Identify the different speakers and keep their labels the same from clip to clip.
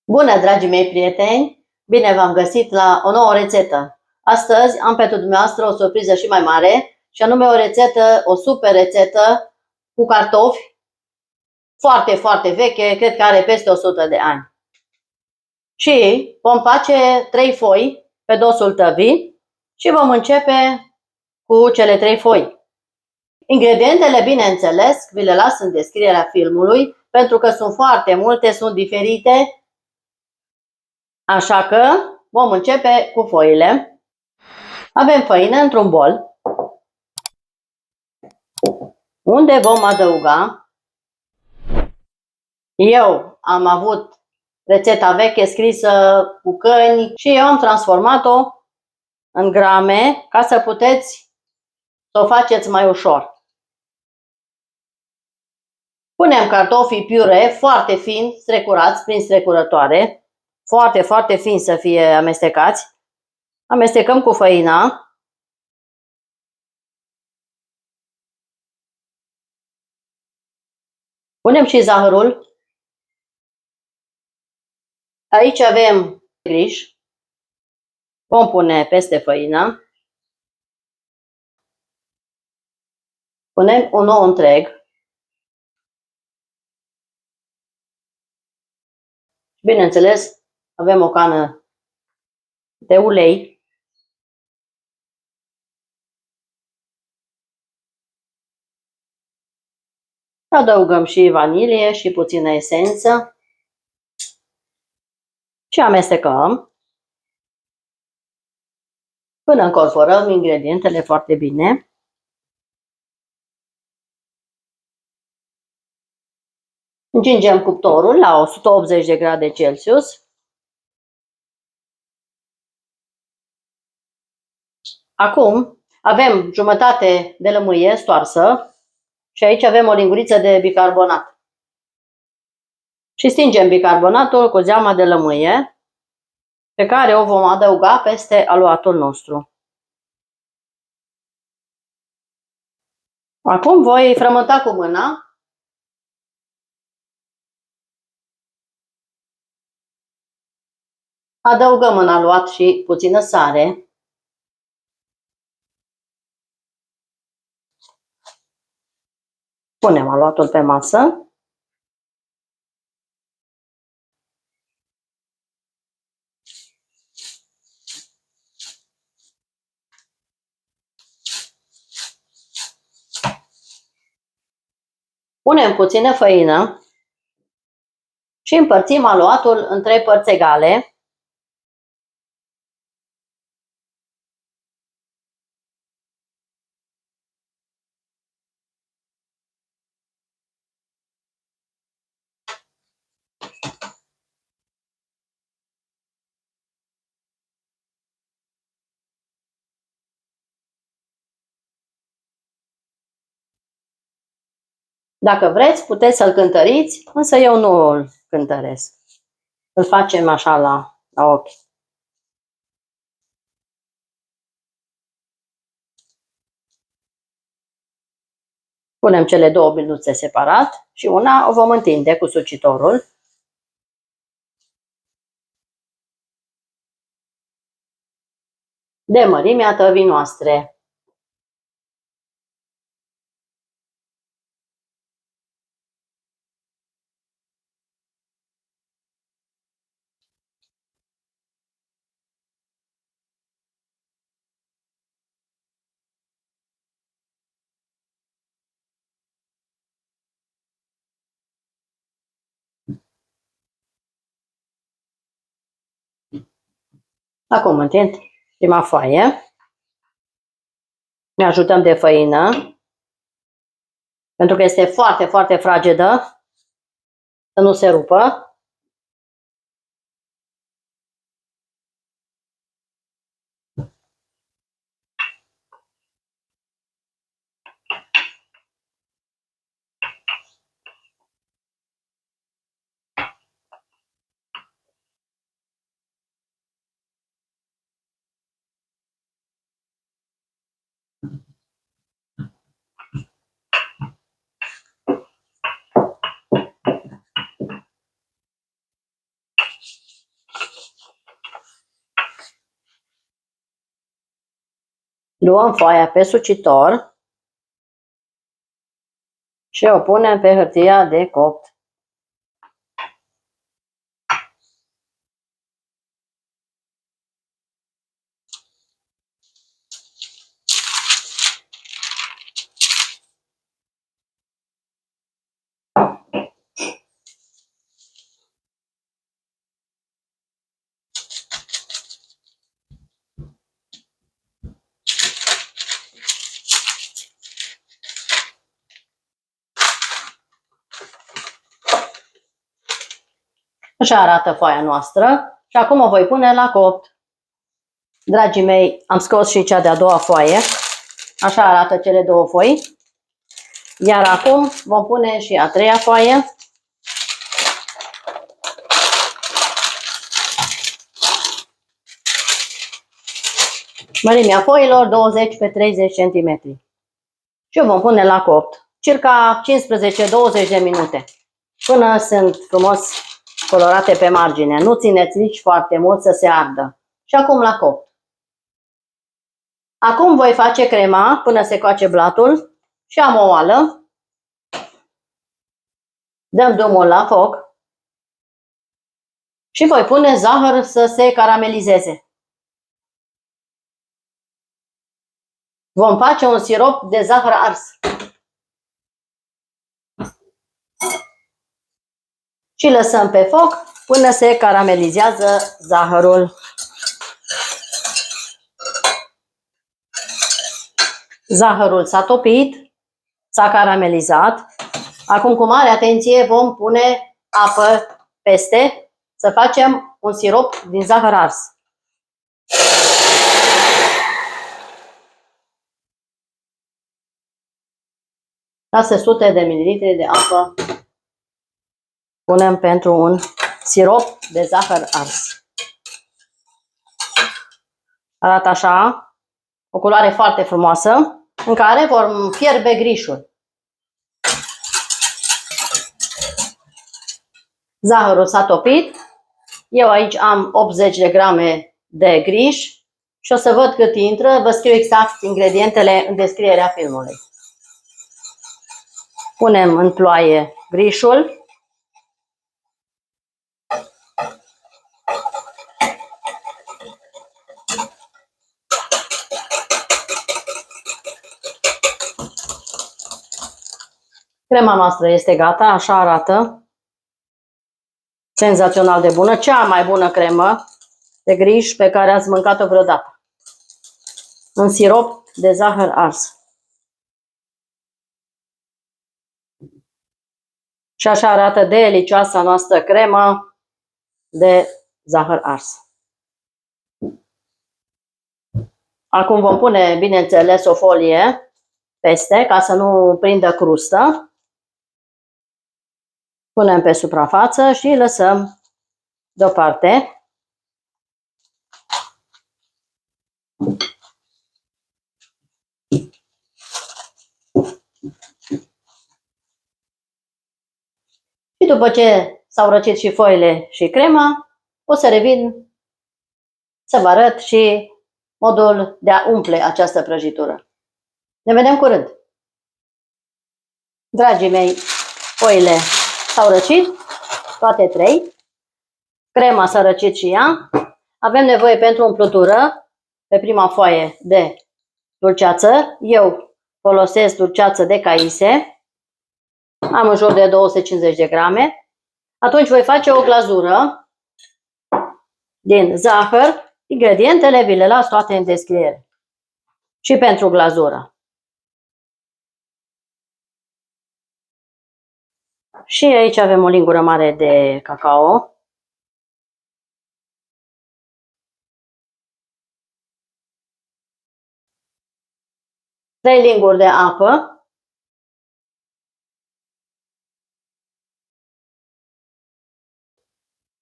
Speaker 1: Bună, dragii mei prieteni! Bine v-am găsit la o nouă rețetă. Astăzi am pentru dumneavoastră o surpriză și mai mare, și anume o super rețetă cu cartofi foarte, foarte veche, cred că are peste 100 de ani. Și vom face 3 foi pe dosul tăvii și vom începe cu cele 3 foi. Ingredientele, bineînțeles, vi le las în descrierea filmului, pentru că sunt foarte multe, sunt diferite. Așa că vom începe cu foile. Avem făină într-un bol, unde vom adăuga. Eu am avut rețeta veche scrisă cu căni și eu am transformat-o în grame ca să puteți să o faceți mai ușor. Punem cartofii piure foarte fin strecurați prin strecurătoare, foarte, foarte fin să fie amestecați. Amestecăm cu făina. Punem și zahărul. Aici avem griș. Vom pune peste făină. Punem un ou întreg. Bineînțeles, avem o cană de ulei. Adăugăm și vanilie și puțină esență și amestecăm până încorporăm ingredientele foarte bine. Îngingem cuptorul la 180 de grade Celsius. Acum avem jumătate de lămâie stoarsă și aici avem o linguriță de bicarbonat. Și stingem bicarbonatul cu zeama de lămâie, pe care o vom adăuga peste aluatul nostru. Acum voi frământa cu mâna. Adăugăm în aluat și puțină sare. Punem aluatul pe masă. Punem puțină făină și împărțim aluatul în 3 părți egale. Dacă vreți, puteți să-l cântăriți, însă eu nu îl cântăresc. Îl facem așa la ochi. Punem cele 2 biluțe separat și una o vom întinde cu sucitorul. De mărimea tăvii noastre. Acum întind prima foaie. Ne ajutăm de făină, pentru că este foarte, foarte fragedă, să nu se rupă. Luăm foaia pe sucitor și o punem pe hârtia de copt. Așa arată foaia noastră și acum o voi pune la copt. Dragii mei, am scos și cea de-a doua foaie. Așa arată cele două foi. Iar acum vom pune și a treia foaie. Mărimea foilor 20 pe 30 cm. Și o vom pune la copt circa 15-20 de minute. Până sunt frumos colorate pe margine. Nu țineți nici foarte mult să se ardă. Și acum la copt. Acum voi face crema până se coace blatul și am o oală. Dăm drumul la foc și voi pune zahăr să se caramelizeze. Vom face un sirop de zahăr ars. Și lăsăm pe foc până se caramelizează zahărul. Zahărul s-a topit, s-a caramelizat. Acum, cu mare atenție, vom pune apă peste să facem un sirop din zahăr ars. La 600 de ml de apă punem pentru un sirop de zahăr ars. Arată așa, o culoare foarte frumoasă, în care vom fierbe grișul. Zahărul s-a topit. Eu aici am 80 de grame de griș și o să văd cât intră. Vă scriu exact ingredientele în descrierea filmului. Punem în ploaie grișul. Crema noastră este gata, așa arată. Senzațional de bună, cea mai bună cremă de griș pe care ați mâncat-o vreodată. Un sirop de zahăr ars. Și așa arată delicioasa noastră cremă de zahăr ars. Acum vom pune, bineînțeles, o folie peste, ca să nu prindă crustă. Punem pe suprafață și lăsăm deoparte. Și după ce s-au răcit și foile și crema, o să revin să vă arăt și modul de a umple această prăjitură. Ne vedem curând! Dragii mei, foile s-au răcit, toate trei. Crema s-a răcit și ea. Avem nevoie pentru umplutură, pe prima foaie, de dulceață. Eu folosesc dulceață de caise. Am în jur de 250 de grame. Atunci voi face o glazură din zahăr. Ingredientele vi le las toate în descriere. Și pentru glazură. Și aici avem o lingură mare de cacao. Trei linguri de apă.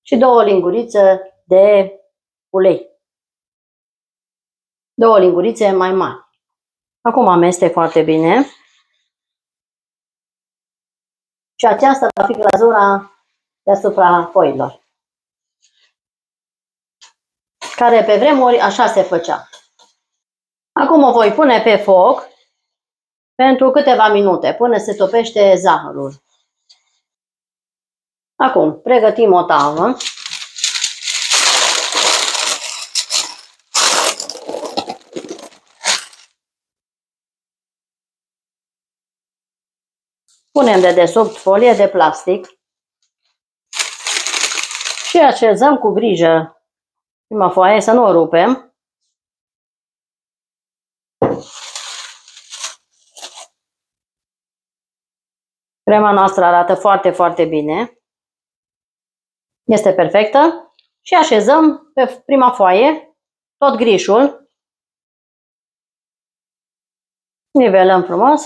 Speaker 1: Și 2 lingurițe de ulei. 2 lingurițe mai mari. Acum amestec foarte bine. Și aceasta va fi glazura deasupra foilor. Care pe vremuri așa se făcea. Acum o voi pune pe foc pentru câteva minute, până se topește zahărul. Acum, pregătim o tavă. Punem de desubt folie de plastic și așezăm cu grijă prima foaie să nu o rupem. Crema noastră arată foarte, foarte bine. Este perfectă. Și așezăm pe prima foaie tot grișul. Nivelăm frumos.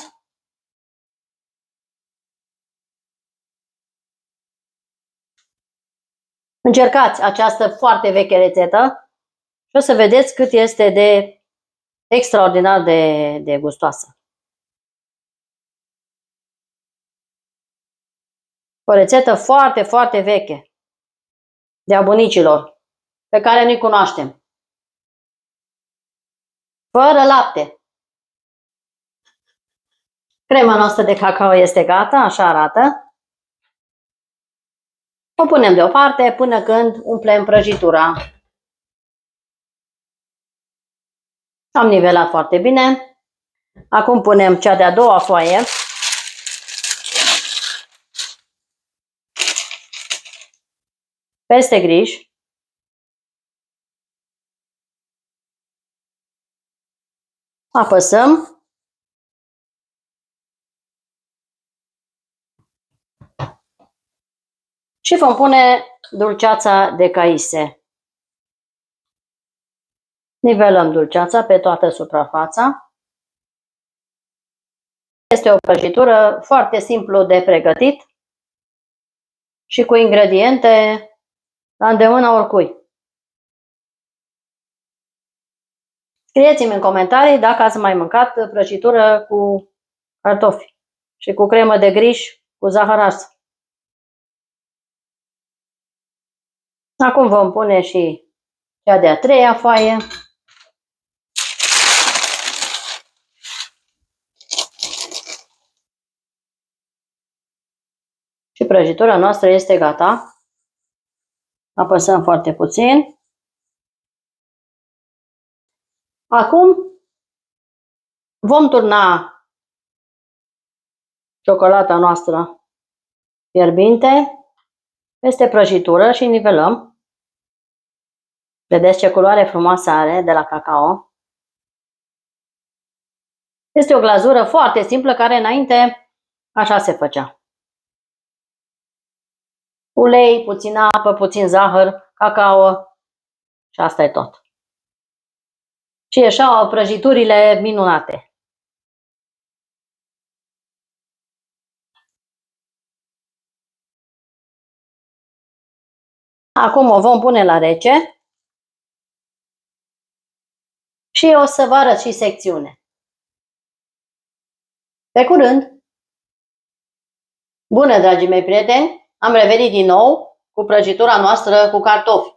Speaker 1: Încercați această foarte veche rețetă și o să vedeți cât este de extraordinar de gustoasă. O rețetă foarte, foarte veche de-a bunicilor, pe care nu-i cunoaștem. Fără lapte. Crema noastră de cacao este gata, așa arată. O punem deoparte până când umplem prăjitura. Am nivelat foarte bine. Acum punem cea de-a doua foaie. Peste griș. Apăsăm. Și vom pune dulceața de caise. Nivelăm dulceața pe toată suprafața. Este o prăjitură foarte simplu de pregătit și cu ingrediente la îndemâna oricui. Scrieți-mi în comentarii dacă ați mai mâncat prăjitură cu cartofi și cu cremă de griș cu zahăr ars. Acum vom pune și cea de-a treia foaie. Și prăjitura noastră este gata. Apăsăm foarte puțin. Acum vom turna ciocolata noastră fierbinte peste prăjitură și nivelăm. Vedeți ce culoare frumoasă are de la cacao. Este o glazură foarte simplă care înainte așa se făcea. Ulei, puțin apă, puțin zahăr, cacao și asta e tot. Și ieșeau prăjiturile minunate. Acum o vom pune la rece și o să vă arăt și secțiune. Pe curând! Bună, dragii mei prieteni! Am revenit din nou cu prăjitura noastră cu cartofi.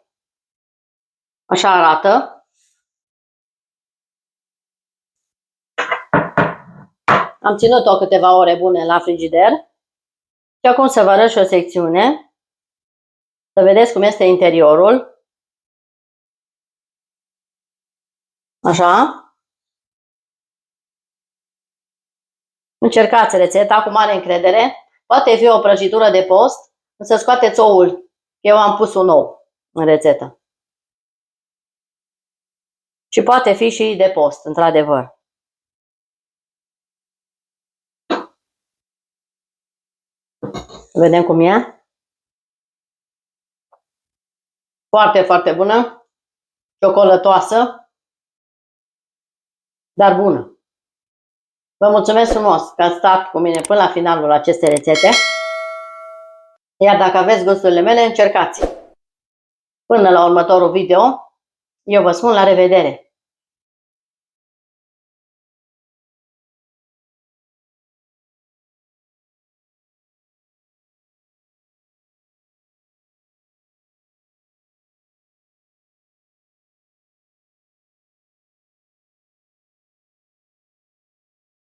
Speaker 1: Așa arată. Am ținut-o câteva ore bune la frigider. Și acum să vă arăt și o secțiune. Să vedeți cum este interiorul. Așa. Încercați rețeta cu mare încredere. Poate fi o prăjitură de post, însă scoateți oul. Eu am pus un ou în rețetă. Și poate fi și de post, într-adevăr. Vedem cum e. Foarte, foarte bună. Ciocolătoasă. Dar bună. Vă mulțumesc frumos că ați stat cu mine până la finalul acestei rețete. Iar dacă aveți gusturile mele, încercați. Până la următorul video, eu vă spun la revedere!